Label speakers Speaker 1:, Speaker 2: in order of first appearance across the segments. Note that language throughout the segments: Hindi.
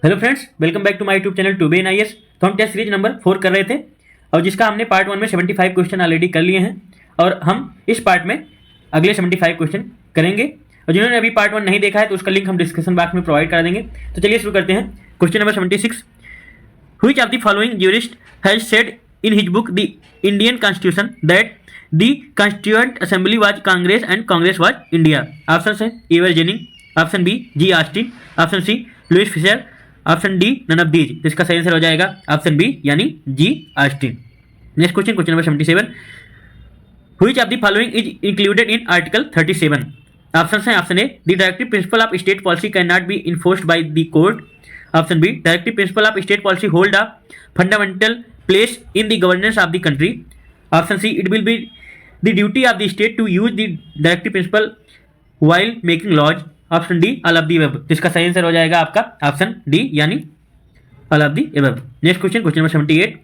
Speaker 1: Hello friends, welcome back to my YouTube channel to be an I S. तो हम टेस्ट सीरीज नंबर 4 कर रहे थे और जिसका हमने पार्ट 1 में 75 क्वेश्चन ऑलरेडी कर लिए हैं और हम इस पार्ट में अगले 75 क्वेश्चन करेंगे। और जिन्होंने अभी पार्ट 1 नहीं देखा है तो उसका लिंक हम डिस्क्रिप्शन बॉक्स में प्रोवाइड करा देंगे। तो चलिए शुरू करते हैं। Question number 76, which of the following jurist has said in his book the Indian constitution that the constituent assembly was Congress and Congress was India. Option है Ivor Jenning, option B G Austin, option C Louis Fischer, option D none of these. तो इसका सही आंसर हो जाएगा ऑप्शन बी यानी G Austin. Next question, question number 77, which of the following is included in article 37। Option है option A the directive principle of state policy can not be enforced by the court, option B directive principle of state policy hold a fundamental place in the governance of the country, option C it will be the duty of the state to use the directive principle while making laws, option D all of the above. इसका सही आंसर हो जाएगा आपका ऑप्शन डी यानी all of the above. Next question, question number 78,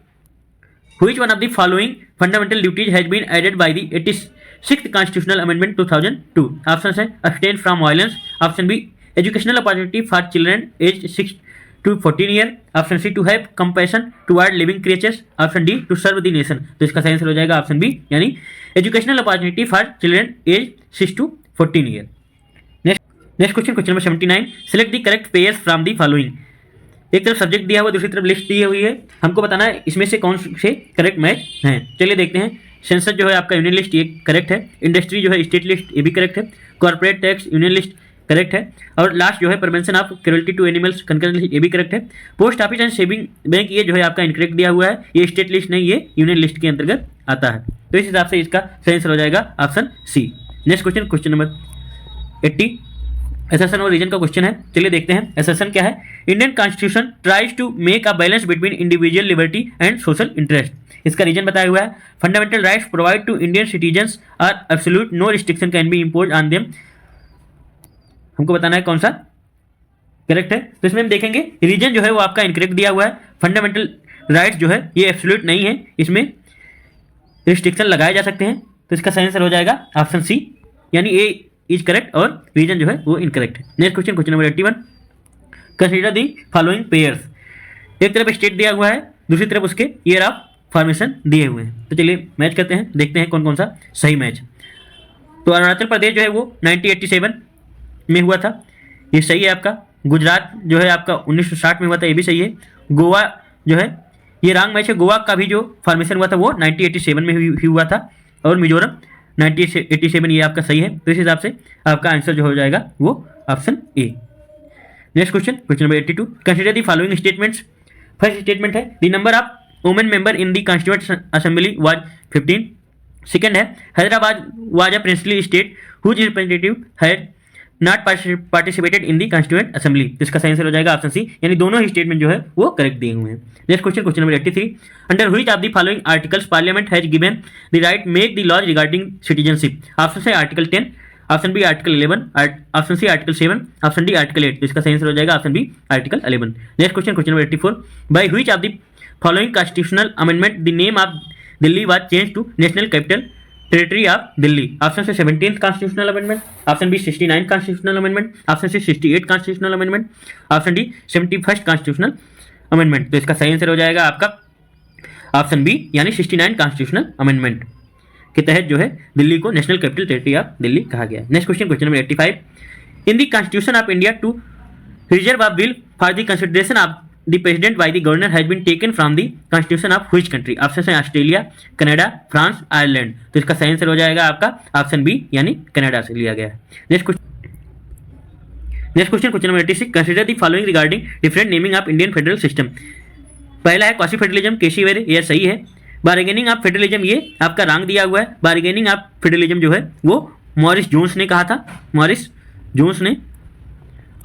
Speaker 1: which one of the following fundamental duties has been added by the 86th constitutional amendment 2002। Option है abstain from violence, option B educational opportunity for children age 6 to 14 year, option C to have compassion toward living creatures, option D to serve the nation. तो इसका सही आंसर हो जाएगा ऑप्शन बी यानी educational opportunity for children age 6 to 14 year. Next question, question number 79, select the correct pairs from the following. एक तरफ सब्जेक्ट दिया हुआ, दूसरी तरफ लिस्ट दी हुई है, हमको बताना है इसमें से कौन से करेक्ट मैच हैं। चलिए देखते हैं। सेंसस जो है आपका यूनियन लिस्ट ये करेक्ट है, इंडस्ट्री जो है स्टेट लिस्ट ये भी करेक्ट है, corporate tax union list correct है और लास्ट जो है prevention of cruelty to animals concurrent list ये भी करेक्ट है। Post office and saving bank ये जो है आपका इनकरेक्ट दिया हुआ है, ये स्टेट लिस्ट नहीं, ये यूनियन लिस्ट के अंतर्गत आता है। तो इस हिसाब से इसका सही आंसर हो जाएगा option C. Next question, question number 80, assertion और रीजन का क्वेश्चन है। चलिए देखते हैं एसेशन क्या है। Indian constitution tries to make a balance between individual liberty and social interest. इसका रीजन बताया हुआ है, fundamental rights provide to Indian citizens are absolute, no restriction can be impose on them. हमको बताना है कौन सा करेक्ट है। तो इसमें हम देखेंगे रीजन जो है वो आपका इनकरेक्ट दिया हुआ है, फंडामेंटल राइट्स जो है ये एब्सोल्यूट नहीं है, इसमें रिस्ट्रिक्शन लगाए जा सकते हैं। तो इसका सही आंसर हो जाएगा ऑप्शन सी यानी ए इज करेक्ट और रीजन जो है वो इनकरेक्ट है। Next question, question number 81, consider the following pairs. एक तरफ स्टेट दिया हुआ है, दूसरी तरफ उसके ईयर ऑफ फॉर्मेशन दिए हुए हैं। तो चलिए मैच करते हैं, देखते हैं कौन कौन सा सही मैच। तो अरुणाचल प्रदेश जो है वो 1987 में हुआ था, ये सही है आपका। गुजरात जो है आपका 1960 में हुआ था, ये भी सही है। गोवा जो है ये रॉन्ग मैच है, गोवा का भी जो फॉर्मेशन हुआ था वो 1987 में हुआ था और मिजोरम 1987 ये आपका सही है। तो इस हिसाब से आपका आंसर जो हो जाएगा वो option A. Next question, question number 82, consider the following statements. First statement है the number of women member in the constituent assembly was 15। Second है Hyderabad was a princely state whose representative had not participated in the constituent assembly. इसका सही आंसर हो जाएगा ऑप्शन सी यानी दोनों ही स्टेटमेंट जो है वो करेक्ट दिए हुए हैं। Next question, question number 83, under which of the following articles parliament has given the right make the laws regarding citizenship. Option से article 10, option B article 11, option C article 7, option D article 8। तो इसका सही आंसर हो जाएगा option B article 11। Next question, question number 84, by which of the following constitutional amendment the name of Delhi was change to national capital territory of Delhi. Option से 17th constitutional amendment, option B 69 constitutional amendment, option C 68 constitutional amendment, option D 71st constitutional amendment. तो इसका सही आंसर हो जाएगा आपका ऑप्शन बी यानी 69 कॉन्स्टिट्यूशनल अमेंडमेंट के तहत जो है दिल्ली को national capital territory of Delhi कहा गया। Next question, question number 85, in the constitution of India to reserve a bill for the consideration of the president by the governor has been taken from the constitution of which country। Option है ऑस्ट्रेलिया, कनाडा, फ्रांस, आयरलैंड। तो इसका सही आंसर हो जाएगा आपका ऑप्शन बी यानी कनाडा से लिया गया है। Next question, question number 86, consider the following regarding different naming of Indian federal system. पहला है क्वासी फेडरलिज्म, केसी वेरे, यह सही है। बार्गेनिंग ऑफ फेडरलिज्म ये आपका रॉन्ग दिया हुआ है, बार्गेनिंग ऑफ फेडरलिज्म जो है वो मॉरिस जोन्स ने कहा था, मॉरिस जोन्स ने।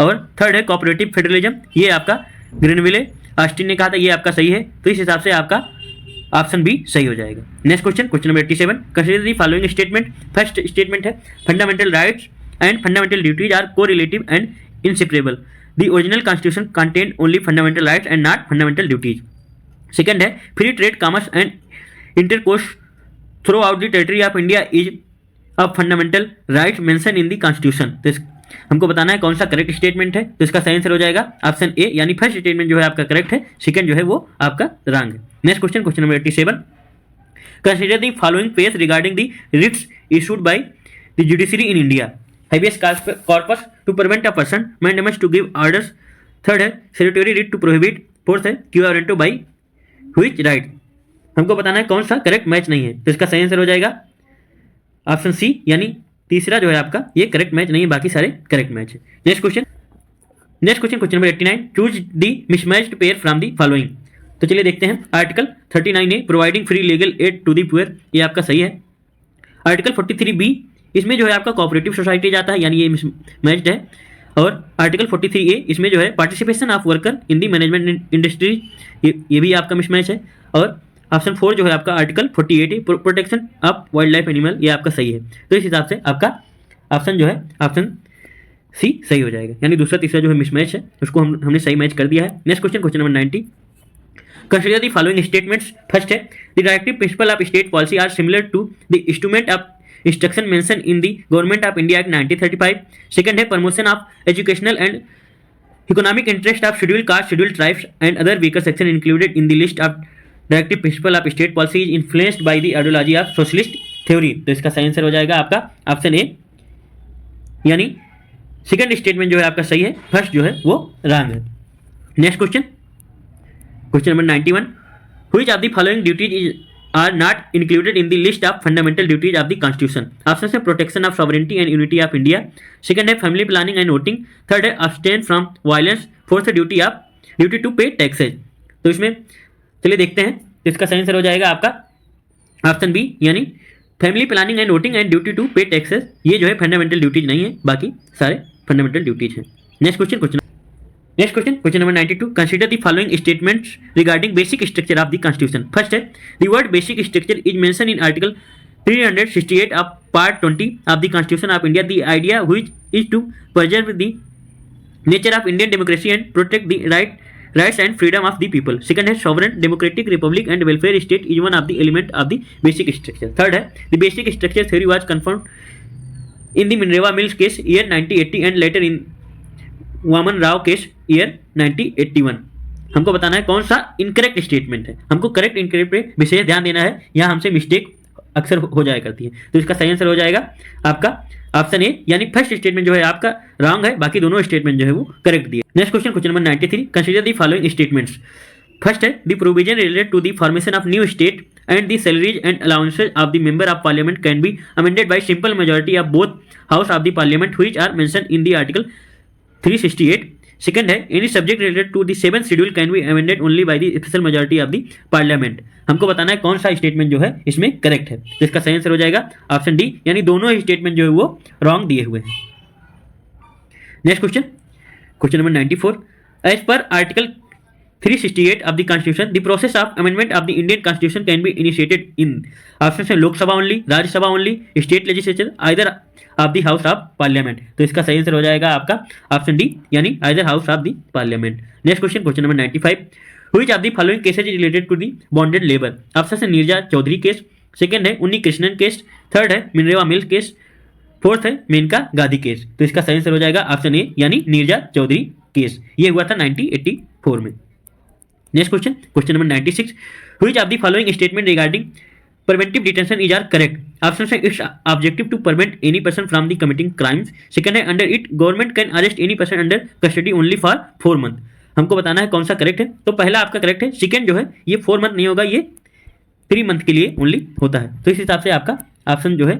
Speaker 1: और थर्ड है कोऑपरेटिव फेडरलिज्म, ये आपका ग्रीनविले ऑस्टिन ने कहा था, ये आपका सही है। तो इस हिसाब से आपका ऑप्शन बी सही हो जाएगा। Next question, question number 87, consider the following statement. First statement है fundamental rights and fundamental duties are correlative and inseparable. The original constitution contain only fundamental rights and not fundamental duties. Second है free trade, commerce and intercourse throughout the territory of India is a fundamental rights mention in the constitution. हमको बताना है कौन सा करेक्ट स्टेटमेंट है, तो इसका सही आंसर हो जाएगा ऑप्शन ए, यानी फर्स्ट स्टेटमेंट जो है आपका करेक्ट है, सेकंड जो है वो आपका रॉन्ग है। Next question, question number 87, consider the following face regarding the writs issued by the judiciary in India. habeas corpus to prevent a person, mandamus to give orders, third है statutory writ to prohibit, fourth है quo warranto by which right। हमको बताना है कौन सा करेक्ट मैच नहीं है, तो इसका सही आंसर हो जाएगा ऑप्शन सी, यानी तीसरा जो है आपका ये करेक्ट मैच नहीं है, बाकी सारे करेक्ट मैच है। Next question, question number 89, choose the mismatched pair from the following. तो चलिए देखते हैं। Article 39A providing free legal aid to the poor, ये आपका सही है। आर्टिकल 43B इसमें जो है आपका कोऑपरेटिव सोसाइटी जाता है, यानी ये मिसमैच्ड है। और आर्टिकल 43A इसमें जो है participation of worker in the management industry, ये भी आपका मिसमैच है। और ऑप्शन 4 जो है आपका article 48A protection of wild life animal, ये आपका सही है। तो इस हिसाब से आपका ऑप्शन जो है ऑप्शन सी सही हो जाएगा, यानी दूसरा तीसरा जो है मिसमैच है उसको हमने सही मैच कर दिया है। Next question, question number 90, consider the following statements. First है the directive principle of state policy are similar to the instrument of instruction mention in the government of India act 1935। Second है promotion of educational and economic interest of scheduled caste, scheduled tribes and other weaker section included in the list of directive principle of state policy is influenced by the ideology of socialist theory. तो इसका सही आंसर हो जाएगा आपका ऑप्शन ए, यानी सेकंड स्टेटमेंट जो है आपका सही है, फर्स्ट जो है वो रॉन्ग है। Next question, question number 91, which of the following duties is are not included in the list of fundamental duties of the constitution. Option है protection of sovereignty and unity of India, second है family planning and voting, third है अब्सटेन फ्रॉम वायलेंस, फोर्थ है ड्यूटी टू पे टैक्सेज। तो इसमें चलिए देखते हैं, तो इसका सही आंसर हो जाएगा आपका ऑप्शन बी, यानी family planning and voting and duty to pay taxes, ये जो है फंडामेंटल ड्यूटीज नहीं है, बाकी सारे फंडामेंटल ड्यूटीज हैं। Next question, question number 92, consider the following statements regarding basic structure of the constitution. First है the word basic structure is mention in article 368 of part 20 of the constitution of India, the idea which is to preserve the nature of Indian democracy and protect the rights and freedom of the people. Second है sovereign democratic republic and welfare state is one of the element of the basic structure. Third है the basic structure theory was confirmed in the Minerva Mills case year 1980 and later in Waman Rao case year 1981। हमको बताना है कौन सा इनकरेक्ट स्टेटमेंट है, हमको करेक्ट इनकरेक्ट पे विशेष ध्यान देना है, यहाँ हमसे मिस्टेक अक्सर हो जाया करती है। तो इसका सही आंसर हो जाएगा आपका ऑप्शन ए, यानी फर्स्ट स्टेटमेंट जो है आपका रॉन्ग है, बाकी दोनों स्टेटमेंट जो है वो करेक्ट दिए। Next question, question number 93, consider the following statements. First है the provision related to the formation of new state and the salaries and allowances of the member of parliament can be amended by simple majority of both house of the parliament which are mention in the article 368। Second है any subject related to the 7th schedule can be amended only by the special majority of the parliament. हमको बताना है कौन सा स्टेटमेंट जो है इसमें करेक्ट है, तो इसका सही आंसर हो जाएगा ऑप्शन डी, यानी दोनों स्टेटमेंट जो है वो रॉन्ग दिए हुए हैं। Next question, question number 94, as per article 368 of the Constitution, the process of amendment of the Indian Constitution can be initiated in option है Lok Sabha only, Rajya Sabha only, state legislature, either of the house of parliament. तो इसका सही आंसर हो जाएगा आपका ऑप्शन डी, यानी either house of the parliament. Next question, question number 95, which of the following cases is related to the bonded labour. Option है नीरजा चौधरी केस, सेकंड है उन्नी कृष्णन केस, थर्ड है मिनरेवा मिल केस, फोर्थ है मेनका गांधी केस। तो इसका सही आंसर हो जाएगा ऑप्शन ए, यानी नीरजा चौधरी केस, ये हुआ था 1984 में। Next question, question number 96, which of the following statement regarding preventive detention is are correct. Option है its objective to prevent any person from the committing crimes, second है under it government can arrest any person under custody only for 4 month. हमको बताना है कौन सा करेक्ट है, तो पहला आपका करेक्ट है, सेकंड जो है ये 4 मंथ नहीं होगा, ये 3 मंथ के लिए ओनली होता है। तो इस हिसाब से आपका ऑप्शन जो है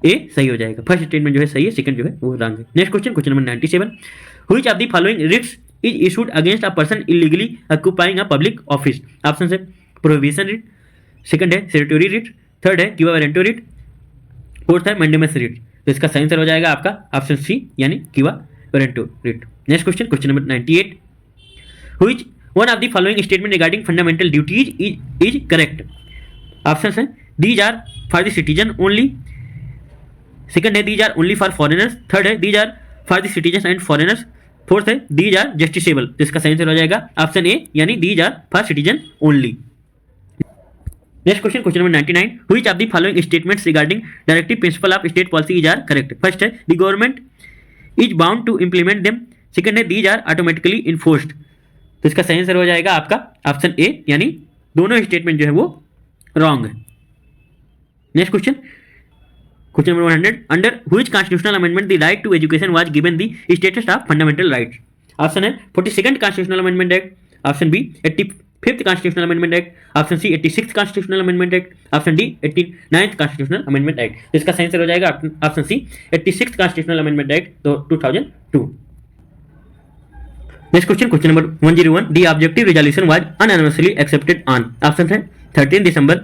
Speaker 1: ए सही हो जाएगा, फर्स्ट स्टेटमेंट जो है सही है, सेकंड जो है वो रॉन्ग है। Next question, question number 97, which of the following writs is issued against a person illegally occupying a public office. Option है प्रोहिबिशन रिट, सेकंड है स्टैट्यूटरी रिट, थर्ड है क्विवा वारंटो रिट, फोर्थ है मैंडेमस रिट। तो इसका सही आंसर हो जाएगा आपका ऑप्शन सी, यानी quo warranto writ. Next question, question number 98, which one of the following statement regarding fundamental duties is correct. Option है these are for the citizen only, second है these are only for foreigners, third है these are for the citizen and foreigners, fourth है दीज आर जस्टिसेबल। तो इसका सही आंसर हो जाएगा ऑप्शन ए, यानी these are for citizen only. Next question, question number 99, which of the following statements regarding directive principle of state policy is are correct. First है the government is bound to implement them. Second है दीज आर ऑटोमेटिकली इन्फोर्स्ड। तो इसका सही आंसर हो जाएगा आपका ऑप्शन ए, यानी दोनों स्टेटमेंट जो है वो रॉन्ग है। Next question, question number 100, under which constitutional amendment the right to education was given the status of fundamental rights. Option है 42nd constitutional amendment act, option B 85th constitutional amendment act, option C 86th constitutional amendment act, option D 89th constitutional amendment act. तो इसका सही आंसर हो जाएगा option C 86th constitutional amendment act 2002। Next question, question number 101, the objective resolution was unanimously accepted on. Option है 13 दिसंबर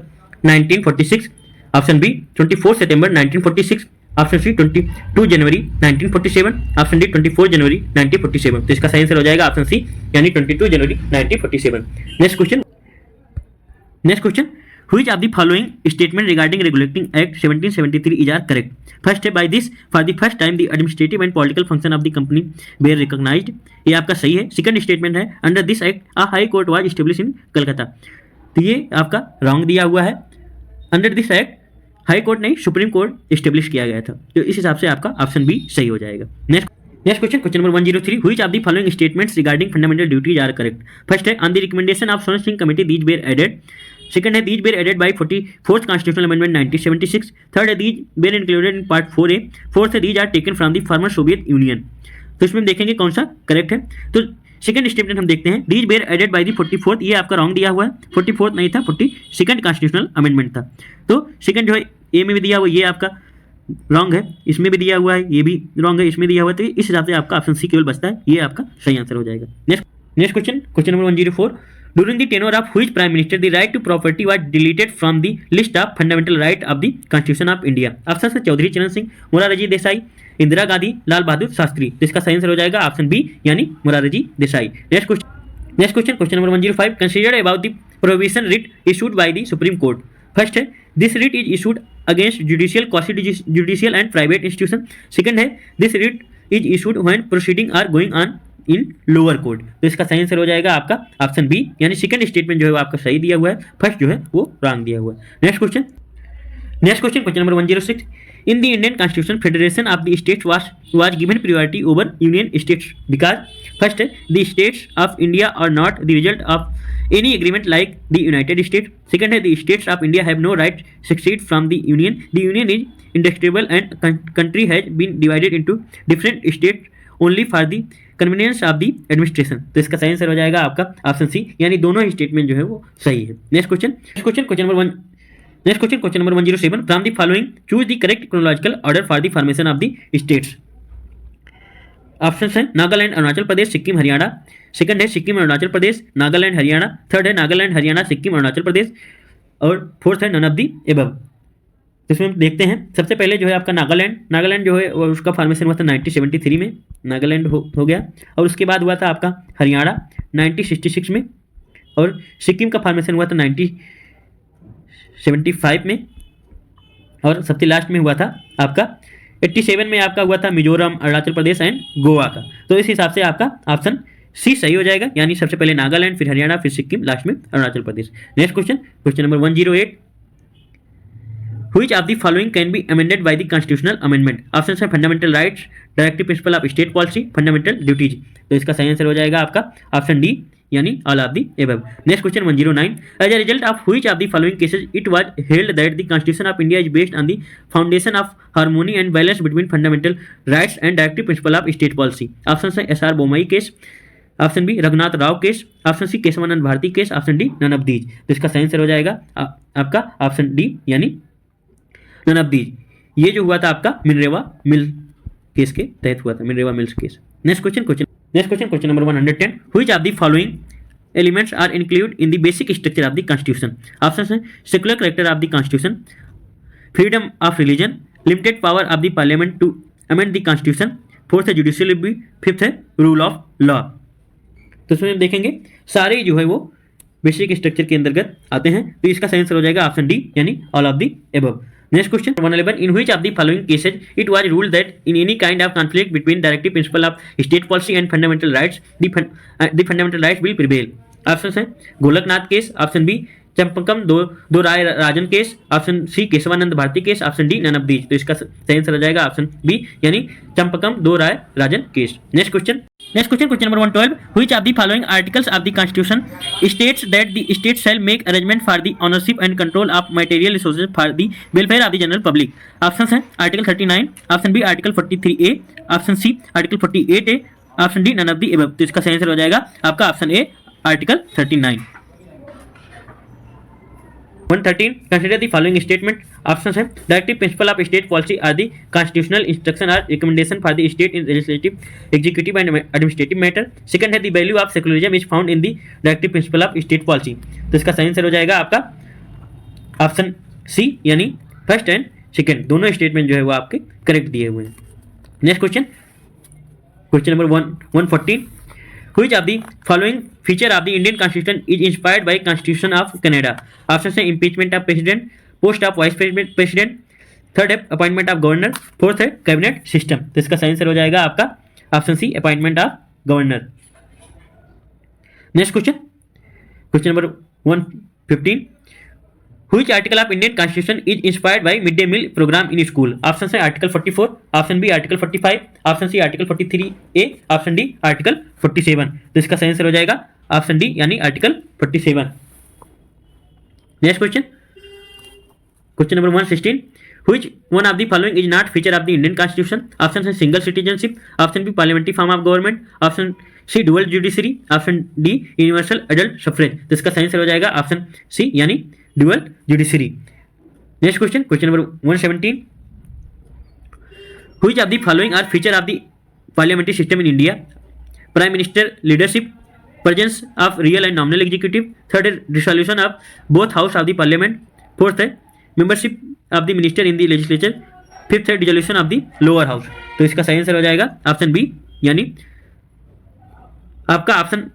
Speaker 1: 1946, ऑप्शन बी 24 सितंबर 1946, ऑप्शन सी 22 जनवरी 1947, ऑप्शन डी 24 जनवरी 1947। तो इसका सही आंसर हो जाएगा ऑप्शन सी, यानी 22 जनवरी 1947। Next question, which of the following statement regarding regulating act 1773 is are correct. First है, by this for the first time the administrative and political function of the company were recognised. ये आपका सही है। सेकंड स्टेटमेंट है, under this act a high court was establish in Calcutta. तो ये आपका रॉन्ग दिया हुआ है। Under this act high court नहीं, सुप्रीम कोर्ट एस्टेब्लिश किया गया था। तो इस हिसाब से आपका ऑप्शन बी सही हो जाएगा। Next question, question number 103, which of the following statements regarding fundamental duties are correct. First है, on the recommendation of Swaran Singh committee these were added. Second है, these were added by 44th constitutional amendment 1976। Third है, these were included in part 4A। Fourth है, these are taken from the former Soviet Union. तो इसमें देखेंगे कौन सा करेक्ट है। तो सेकंड स्टेटमेंट हम देखते हैं, these were added by the 44th, ये आपका रॉन्ग दिया हुआ है। 44th नहीं था, 42nd कॉन्स्टिट्यूशनल अमेंडमेंट था। तो सेकंड जो है ए में भी दिया हुआ, ये आपका रॉन्ग है। इसमें भी दिया हुआ है, ये भी रॉन्ग है, इसमें दिया हुआ है। तो इस हिसाब से आपका ऑप्शन सी केवल बचता है, ये आपका सही आंसर हो जाएगा। Next question, question number 104, during the tenure of which prime minister the right to property was deleted from the list of fundamental right of the constitution of India. Option है चौधरी चरण सिंह, मोरारजी देसाई, इंदिरा गांधी, लाल बहादुर शास्त्री। तो इसका सही आंसर हो जाएगा ऑप्शन बी, यानी Morarji Desai. Next question, question number 105, consider about the provision writ issued by the supreme court. First है, this writ is issued against judicial, quasi judicial and private institution. Second है, this writ is issued when proceeding are going on in lower court. तो इसका सही आंसर हो जाएगा आपका ऑप्शन बी, यानी सेकंड स्टेटमेंट जो है वो आपका सही दिया हुआ है, फर्स्ट जो है वो रॉन्ग दिया हुआ है। Next question, question number 106, in the Indian constitution federation of the states was given priority over union states because. First है, the states of India are not the result of any agreement like the United States. Second है, the states of India have no right to secede from the union. The union is indestructible and country has been divided into different states only for the convenience of the administration. तो इसका सही आंसर हो जाएगा आपका ऑप्शन सी, यानी दोनों स्टेटमेंट जो है वो सही है। Next question, question number 107, from the following choose the correct chronological order for the formation of the states. Option है नागालैंड, अरुणाचल प्रदेश, सिक्किम, हरियाणा। सेकंड है सिक्किम, अरुणाचल प्रदेश, नागालैंड, हरियाणा। थर्ड है नागालैंड, हरियाणा, सिक्किम, अरुणाचल प्रदेश। और फोर्थ है नन ऑफ द एबव। तो इसमें देखते हैं, सबसे पहले जो है आपका नागालैंड जो है उसका फॉर्मेशन हुआ था 1973 में, नागालैंड हो गया। और उसके बाद हुआ था आपका हरियाणा 1966 में, और सिक्किम का फॉर्मेशन हुआ था 1975 में, और सबसे लास्ट में हुआ था आपका 87 में आपका हुआ था मिजोरम, अरुणाचल प्रदेश एंड गोवा का। तो इस हिसाब से आपका ऑप्शन सी सही हो जाएगा, यानी सबसे पहले नागालैंड, फिर हरियाणा, फिर सिक्किम, लास्ट में Arunachal Pradesh. Next question, question number 108, which of the following can be amended by the constitutional amendment. Option है fundamental rights, directive principle of state policy, fundamental duties. तो इसका सही आंसर हो जाएगा आपका ऑप्शन डी, यानी all of the above. Next question 109, as a result of which of the following cases it was held that the constitution of India is based on the foundation of harmony and balance between fundamental rights and directive principle of state policy. Option है S R Bommai case, option B Raghunath Rao case, option C Keshavananda Bharati case, option D none of these. तो इसका सही आंसर हो जाएगा आपका ऑप्शन डी, यानी नन ऑफ दीज। ये जो हुआ था आपका मिनरेवा मिल केस के तहत हुआ था, Minerva Mills case. Next question, question number 110, which of the following elements are include in the basic structure of the constitution. Option है secular character of the constitution, freedom of religion, limited power of the parliament to amend the constitution, fourth है जुडिशियल रिव्यू, फिफ्थ है रूल ऑफ लॉ। तो इसमें हम देखेंगे सारे जो है वो बेसिक स्ट्रक्चर के अंतर्गत आते हैं। तो इसका सही आंसर हो जाएगा ऑप्शन डी, यानी all of the above. Next question 111, in which of the following cases it was ruled that in any kind of conflict between directive principle of state policy and fundamental rights the fundamental rights will prevail. Option है Golaknath case, option B Champakam Dorairajan case, option C Keshavananda Bharati case, option D none of these. तो इसका सही आंसर हो जाएगा ऑप्शन बी यानी Champakam Dorairajan case. Next question question number 112, which of the following articles of the constitution states that the state shall make arrangement for the ownership and control of material resources for the welfare of the general public. Option है article 39, option B article 43A, option C article 48A, option D none of the above. तो इसका सही आंसर हो जाएगा आपका option A article 39। 113, consider the following statement. Options है directive principle of state policy are the constitutional instruction or recommendation for the state in legislative executive and administrative matter. Second है the value of secularism is found in the directive principle of state policy. तो इसका सही आंसर हो जाएगा आपका ऑप्शन सी यानी फर्स्ट एंड सेकंड दोनों स्टेटमेंट जो है वो आपके करेक्ट दिए हुए हैं। Next question number 114, which of the following feature of the Indian Constitution is inspired by Constitution of Canada? Options है impeachment of president, post of vice president, third है अपॉइंटमेंट ऑफ गवर्नर, फोर्थ है कैबिनेट सिस्टम। तो इसका सही आंसर हो जाएगा आपका option C appointment of governor. Next question number 115, which article of Indian Constitution is inspired by midday meal program in school? Option है article 44, option B article 45, option C article 43A, option D article 47। तो इसका सही आंसर हो जाएगा ऑप्शन डी यानी article 47। Next question number 116, which one of the following is not feature of the Indian Constitution? Option है single citizenship, option B parliamentary form of government, option C dual judiciary, option D universal adult suffrage. तो इसका सही आंसर हो जाएगा ऑप्शन सी यानी dual judiciary. Next question number 117, which of the following are feature of the parliamentary system in India? Prime minister leadership, presence of real and nominal executive, third है dissolution of both house of the parliament, fourth है membership of the minister in the legislature, fifth है dissolution of the lower house. तो इसका सही आंसर हो जाएगा ऑप्शन बी यानी आपका ऑप्शन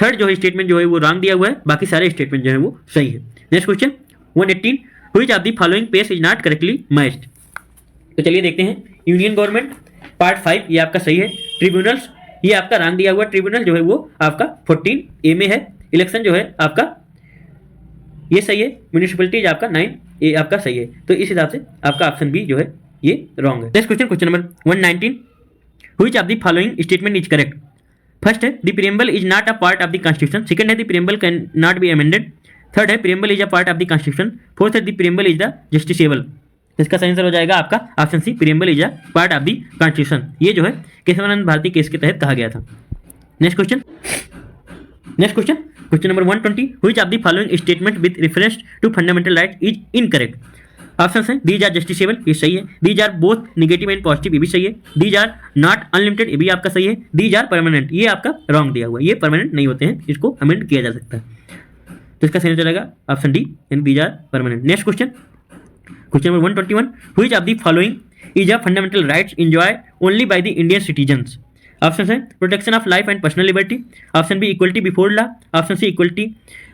Speaker 1: थर्ड जो है स्टेटमेंट जो है वो रॉन्ग दिया हुआ है, बाकी सारे स्टेटमेंट जो है वो सही है। Next question 118, which of the following page is not correctly matched? तो चलिए देखते हैं। यूनियन गवर्नमेंट पार्ट 5 ये आपका सही है, ट्रिब्यूनल्स ये आपका रॉन्ग दिया हुआ, ट्रिब्यूनल जो है वो आपका 14A में है, इलेक्शन जो है आपका ये सही है, म्यूनिसिपैलिटीज आपका 9A आपका सही है। तो इस हिसाब से आपका ऑप्शन बी जो है ये रॉन्ग है। Next question number 119, which of the following statement is correct? First है the preamble is not a part of the constitution, second है the preamble can not be amended, third है preamble is a part of the constitution, fourth है the preamble is the justiciable. इसका सही आंसर हो जाएगा आपका option C preamble is a part of the constitution. ये जो है केशवानंद भारती केस के तहत कहा गया था। Next question number 120, which of the following statement with reference to fundamental right is incorrect? Option है दीज आर जस्टिसेबल ये सही है, these are both negative and positive ये भी सही है, दीज आर नॉट अनलिमिटेड ये भी आपका सही है, दीज आर परमानेंट ये आपका रॉन्ग दिया हुआ है, ये परमानेंट नहीं होते हैं, इसको अमेंड किया जा सकता है। तो इसका सही चलेगा ऑप्शन डी यानी these are permanent. Next question number 121, which of the following is a fundamental rights enjoy only by the Indian citizens? Option है protection of life and personal liberty, option B equality before law, option C equality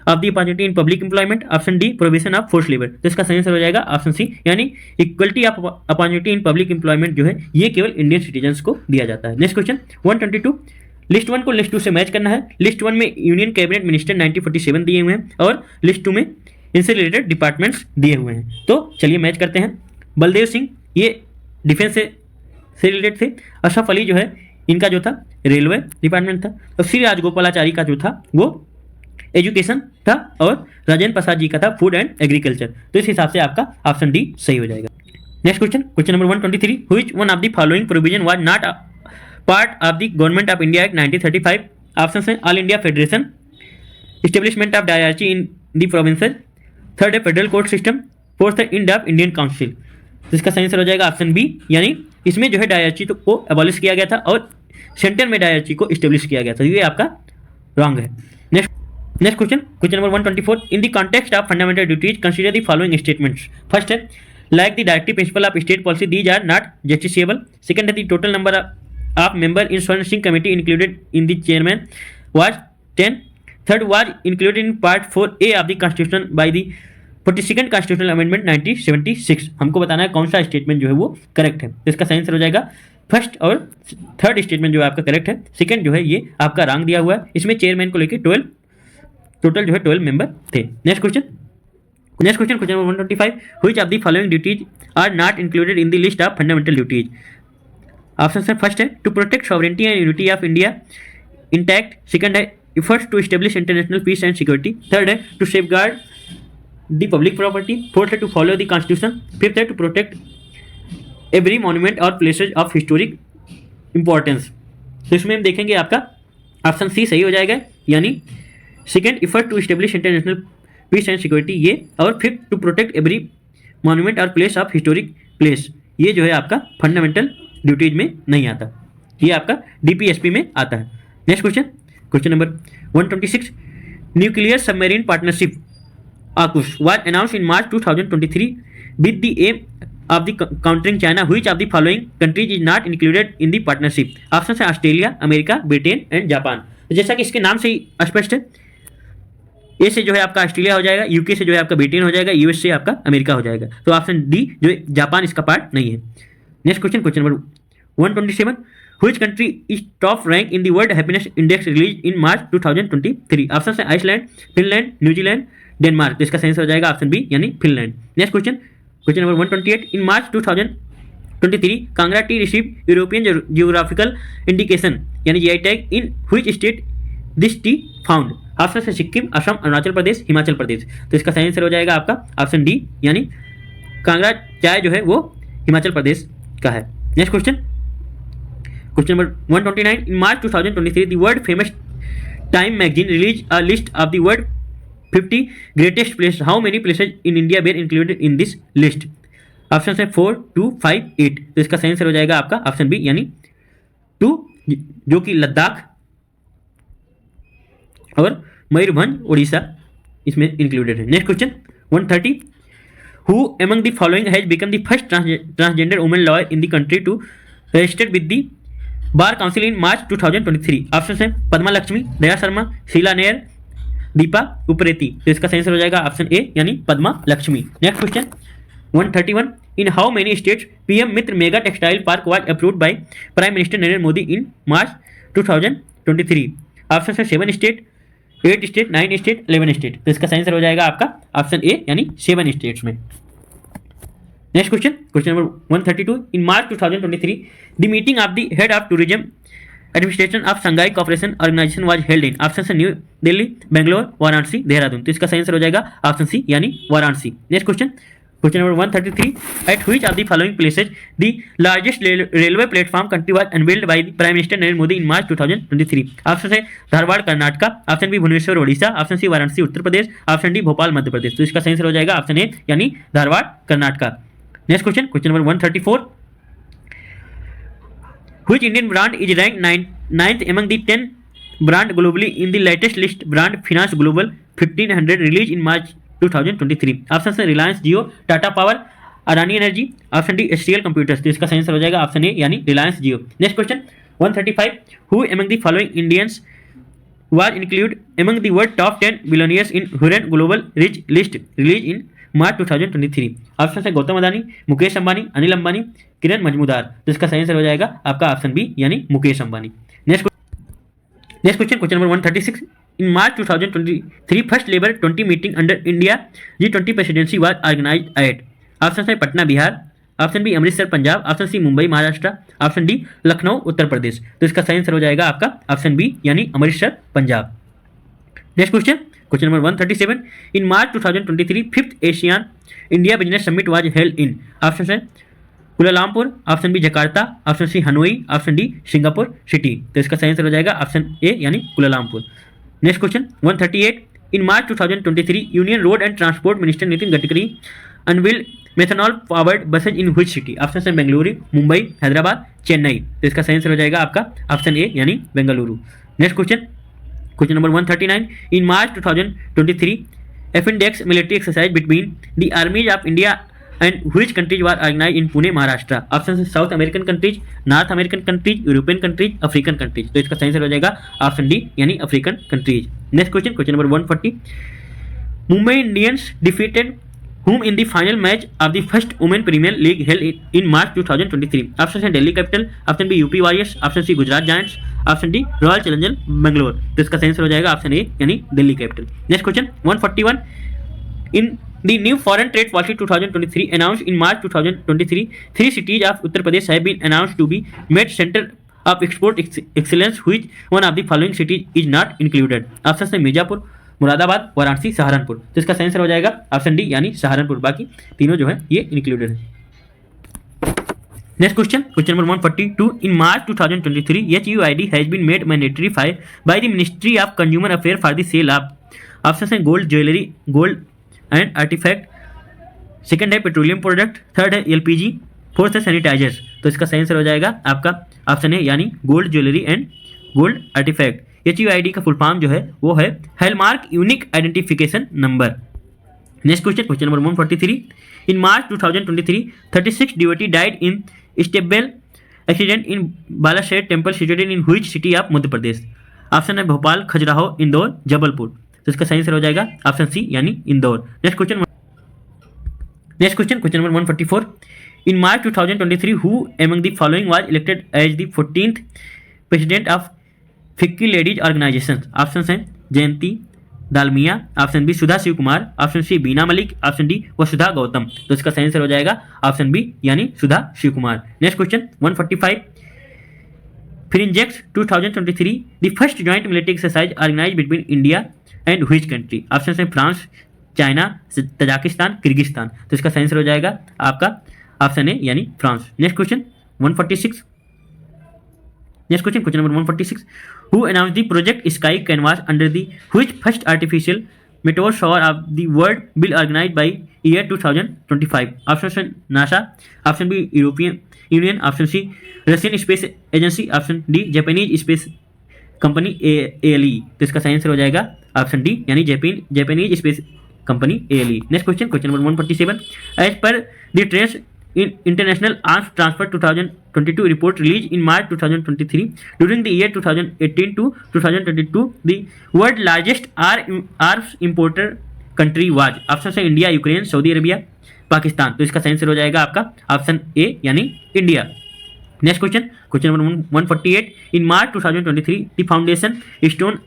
Speaker 1: of the opportunity in public employment, option D provision of force labour. तो इसका सही आंसर हो जाएगा ऑप्शन सी यानी equality of opportunity in public employment जो है ये केवल इंडियन सिटीजन्स को दिया जाता है। नेक्स्ट क्वेश्चन 122, लिस्ट 1 को लिस्ट 2 से मैच करना है। लिस्ट 1 में यूनियन कैबिनेट मिनिस्टर 1947 दिए हुए हैं और लिस्ट 2 में इनसे रिलेटेड डिपार्टमेंट्स दिए हुए हैं। तो चलिए मैच करते हैं। बलदेव सिंह ये डिफेंस से रिलेटेड थे, अशरफ अली जो है इनका जो था रेलवे डिपार्टमेंट था, और श्री राजगोपालाचारी का जो था वो एजुकेशन था, और राजेंद्र प्रसाद जी का था फूड एंड एग्रीकल्चर। तो इस हिसाब से आपका ऑप्शन डी सही हो जाएगा। Next question number 123, which one of the following provision was not part of the government of India act 1935? Option है all India federation, establishment of dyarchy in the provinces, third है फेडरल कोर्ट सिस्टम, फोर्थ है इंड ऑफ इंडियन काउंसिल। तो इसका सही आंसर हो जाएगा ऑप्शन बी यानी इसमें जो है डायरची को एबॉलिश किया गया था और सेंटर में डायरची को इस्टेब्लिश किया गया था। ये आपका रॉन्ग है। Next question number 124, in the context of fundamental duties consider the following statements. First है like the directive principle of state policy these are not justiciable, second है the total number of member in Swaran Singh committee included in the chairman was 10, third was included in part 4A of the constitution by the 42nd constitutional amendment 1976। हमको बताना है कौन सा स्टेटमेंट जो है वो करेक्ट है। तो इसका सही आंसर हो जाएगा फर्स्ट और थर्ड स्टेटमेंट जो है आपका करेक्ट है, सेकंड जो है ये आपका रॉन्ग दिया हुआ है। इसमें चेयरमैन को लेकर 12 टोटल जो है 12 मेंबर थे। Next question question number 125, which of the following duties are not included in the list of fundamental duties. Option है फर्स्ट है to protect sovereignty and unity of India intact, second है efforts to establish international peace and security, third है to safeguard the public property, fourth है to follow the constitution, fifth है to protect every monument or places of historic importance। तो इसमें हम देखेंगे आपका ऑप्शन सी सही हो जाएगा, यानी second effort to establish international peace and security ये, और fifth to protect every monument और प्लेस ऑफ हिस्टोरिक प्लेस, ये जो है आपका फंडामेंटल ड्यूटीज में नहीं आता, ये आपका डीपीएसपी में आता है। Next question number 126, nuclear submarine partnership AUKUS was announced in March 2023 with the aim of the countering China. Which of the following countries is not included in the partnership? Option है Australia, America, Britain and Japan. जैसा कि इसके नाम से ही स्पष्ट है, ए से जो है आपका ऑस्ट्रेलिया हो जाएगा, यूके से जो है आपका ब्रिटेन हो जाएगा, यूएस से आपका अमेरिका हो जाएगा। तो ऑप्शन डी जो है जापान इसका पार्ट नहीं है। Next question number 127, Which country is top rank in the World Happiness Index released in March 2023? Option है आइसलैंड, फिनलैंड, न्यूजीलैंड, डेनमार्क। तो इसका सेंस हो जाएगा ऑप्शन बी यानी Finland. Next question number 128, in March 2023 Kangra tea receive European geographical indication यानी GI tag in which state this tea found. Option है सिक्किम, असम, अरुणाचल प्रदेश, हिमाचल प्रदेश। तो इसका सही आंसर हो जाएगा आपका ऑप्शन डी यानी कांगड़ा चाय जो है वो हिमाचल प्रदेश का है। Next question number 129, in March 2023 the world famous time magazine release a list of the world 50 greatest place. How many places in India were included in this list. Option है 4, 2, 5, 8। तो इसका सही आंसर हो जाएगा आपका ऑप्शन बी यानी 2, जो कि लद्दाख और मयूरभंज उड़ीसा इसमें इंक्लूडेड है। Next question 130, who among the following has become the first transgender women lawyer in the country to registered with the bar council in March 2023। Option है पद्मा लक्ष्मी, दया शर्मा, शीला नेयर, दीपा उप्रेती। तो इसका सही आंसर हो जाएगा ऑप्शन ए यानी Padma Lakshmi. Next question 131, in how many states PM Mitra mega textile park was approved by prime minister Narendra Modi in March 2023। Option है 7 स्टेट, 8 स्टेट, 9 स्टेट, 11 स्टेट। तो इसका सही आंसर हो जाएगा आपका ऑप्शन ए यानी 7 स्टेट्स में। Next question number 132, in March 2023 the meeting of the head of tourism administration of Shanghai cooperation organization was held in. Option है न्यू दिल्ली, बेंगलोर, वाराणसी, देहरादून। तो इसका सही आंसर हो जाएगा ऑप्शन सी यानी Varanasi. Next question number 133, at which of the following places the largest railway platform country was unveiled by the prime minister Narendra Modi in March 2023। Option है Dharwad Karnataka, option B Bhubaneswar Odisha, option C Varanasi Uttar Pradesh, option D Bhopal Madhya Pradesh. तो इसका सही आंसर हो जाएगा ऑप्शन ए यानी Dharwad Karnataka. Next question number 134, which Indian brand is ranked 9th among the 10 brand globally in the latest list brand finance global 1500 released in March 2023। Option है Reliance Jio, Tata Power, Adani Energy, option D HCL computers. तो इसका सही आंसर हो जाएगा ऑप्शन ए यानी Reliance Jio. Next question 135, who among the following Indians was included among the world top 10 billionaires in Hurun global rich list released in March 2023। Option है गौतम अदानी, मुकेश अंबानी, अनिल अंबानी, किरण मजमूदार। तो इसका सही आंसर हो जाएगा आपका ऑप्शन बी यानी Mukesh Ambani. Next question number 136, in March 2023 first labour 20 meeting under India G20 presidency was organized at. Option है Patna Bihar, option B Amritsar Punjab, option C Mumbai Maharashtra, option D Lucknow Uttar Pradesh. तो इसका सही आंसर हो जाएगा आपका ऑप्शन बी यानी Amritsar Punjab. Next question number 137, in March 2023 fifth Asian India business summit was held in. Option है Kuala Lumpur, option B Jakarta, option C Hanoi, option D Singapore city. तो इसका सही आंसर हो जाएगा ऑप्शन ए यानी Kuala Lumpur. Next question 138, in March 2023 union road and transport minister Nitin Gadkari unveiled methanol powered buses in which city. Option है बेंगलुरु, मुंबई, हैदराबाद, चेन्नई। तो इसका सही आंसर हो जाएगा आपका ऑप्शन ए यानी Bengaluru. Next question number 139, in March 2023 FINDEX military exercise between the armies of India and which countries were organized in Pune, Maharashtra. Option है South American countries, North American countries, European countries, African countries. तो इसका सही आंसर हो जाएगा ऑप्शन डी यानी African countries. Next question number 140, Mumbai Indians defeated whom in the final match of the first women premier league held in March 2023। Option है Delhi capital, option B UP warriors, option C Gujarat giants, option D royal challenger Bangalore. तो इसका सही आंसर हो जाएगा ऑप्शन ए यानी Delhi capital. Next question 141 in the new foreign trade policy 2023 announced in March 2023, 3 cities of Uttar Pradesh have been announced to be made center of export excellence. Which one of the following cities is not included? Option है मिर्जापुर, मुरादाबाद, वाराणसी, सहारनपुर। तो इसका सही आंसर हो जाएगा ऑप्शन डी यानी सहारनपुर। बाकी तीनों जो है ये इंक्लूडेड है। Next question number 142. In March 2023, HUID has been made mandatory by the Ministry of Consumer Affairs for the sale of option है gold jewellery, gold and artefact, second है पेट्रोलियम प्रोडक्ट, थर्ड है एलपीजी, फोर्थ है सैनिटाइजर्स। तो इसका सही आंसर हो जाएगा आपका ऑप्शन है यानी gold jewellery and gold artefact. HUID का फुल फॉर्म जो है वो है hallmark unique identification number. Next question number 143. In March 2023, 36 devotee died in stable accident in Baleshwar temple situated in which city of Madhya Pradesh? Option है भोपाल, खजुराहो, इंदौर, जबलपुर। तो इसका सही आंसर हो जाएगा ऑप्शन सी यानी Indore. Next question number 144. In March 2023, who among the following was elected as the 14th president of FICCI ladies organisation? Option है Jayanti Dalmia, option B Sudha Shiv Kumar, option C Bina Malik, option D Vasudha Gautam. तो इसका सही आंसर हो जाएगा ऑप्शन बी यानी Sudha Shiv Kumar. Next question 145. FRINJEX 2023, the first joint military exercise organize between India and which country? Option है फ्रांस, चाइना, तजाकिस्तान, किर्गिस्तान। तो इसका सही आंसर हो जाएगा आपका ऑप्शन ए यानी France. Next question 146. Question number 146. Who announced the project Sky Canvas under the which first artificial meteor of the world will organized by year 2025? Option है NASA, option B European union, option C Russian space agency, option D Japanese space company ALE। तो इसका सही आंसर हो जाएगा ऑप्शन डी यानी Japanese space company ALE। Next question number 147. As per the trends in International Arms Transfer 2022 report released in March 2023, during the year 2018 to 2022, the world largest arms importer country was? Option है India, Ukraine, Saudi Arabia, Pakistan. तो इसका सही आंसर हो जाएगा आपका ऑप्शन ए यानी India. Next question number 148. In March 2023, the foundation stone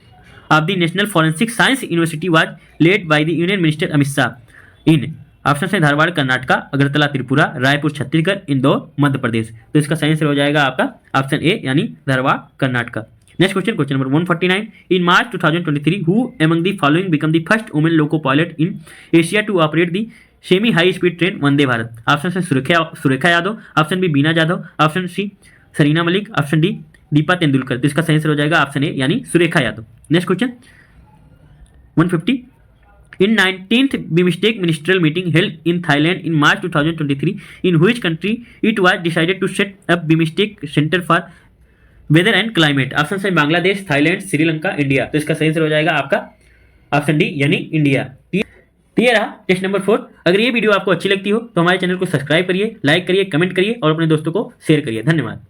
Speaker 1: of the national forensic science university was led by the union minister Amit Shah in? Option है धारवाड़ कर्नाटका, अगरतला त्रिपुरा, रायपुर छत्तीसगढ़, इंदौर मध्य प्रदेश। तो इसका सही आंसर हो जाएगा आपका ऑप्शन ए यानी Dharwad Karnataka. Next question number 149. In March 2023, who among the following become the first women loco pilot in Asia to operate the semi high speed train Vande Bharat? Option है Surekha Yadav, option B Bina Jadhav, option C Sarina Malik, option D Deepa Tendulkar. तो इसका सही आंसर हो जाएगा ऑप्शन ए यानी Surekha Yadav. Next question 150. In 19th BIMSTEC ministerial meeting held in Thailand in March 2023, in which country it was decided to set up BIMSTEC Center for Weather and Climate? Option है बांग्लादेश, थाईलैंड, श्रीलंका, इंडिया। तो इसका सही आंसर हो जाएगा आपका ऑप्शन डी यानी इंडिया। तो ये रहा टेस्ट नंबर 4। अगर ये वीडियो आपको अच्छी लगती हो तो हमारे चैनल को सब्सक्राइब करिए, लाइक करिए, कमेंट करिए और अपने दोस्तों को शेयर करिए। धन्यवाद।